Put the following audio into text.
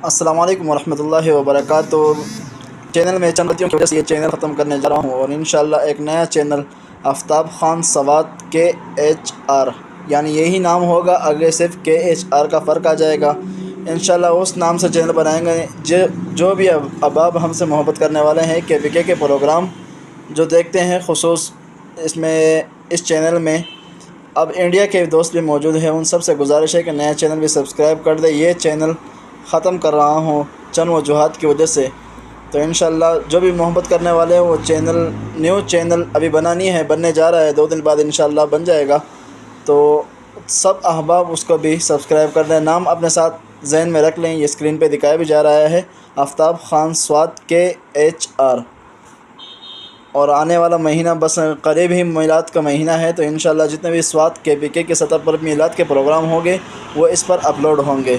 السلام علیکم ورحمۃ اللہ وبرکاتہ۔ چینل میں چند غلطیوں کی وجہ سے یہ چینل ختم کرنے جا رہا ہوں، اور انشاءاللہ ایک نیا چینل آفتاب خان سوات KHR یعنی یہی نام ہوگا، آگے صرف KHR کا فرق آ جائے گا۔ انشاءاللہ اس نام سے چینل بنائیں گے۔ جو بھی احباب ہم سے محبت کرنے والے ہیں KPK کے پروگرام جو دیکھتے ہیں، خصوص اس چینل میں اب انڈیا کے دوست بھی موجود ہیں، ان سب سے گزارش ہے کہ نیا چینل بھی سبسکرائب کر دیں۔ یہ چینل ختم کر رہا ہوں چند وجوہات کی وجہ سے، تو انشاءاللہ جو بھی محبت کرنے والے ہیں وہ نیو چینل ابھی بنانی ہے، بننے جا رہا ہے، 2 دن بعد انشاءاللہ بن جائے گا۔ تو سب احباب اس کو بھی سبسکرائب کر دیں۔ نام اپنے ساتھ ذہن میں رکھ لیں، یہ اسکرین پہ دکھایا بھی جا رہا ہے، آفتاب خان سوات KHR۔ اور آنے والا مہینہ بس قریب ہی میلاد کا مہینہ ہے، تو انشاءاللہ جتنے بھی سوات KPK کے سطح پر میلاد کے پروگرام ہوں گے وہ اس پر اپلوڈ ہوں گے۔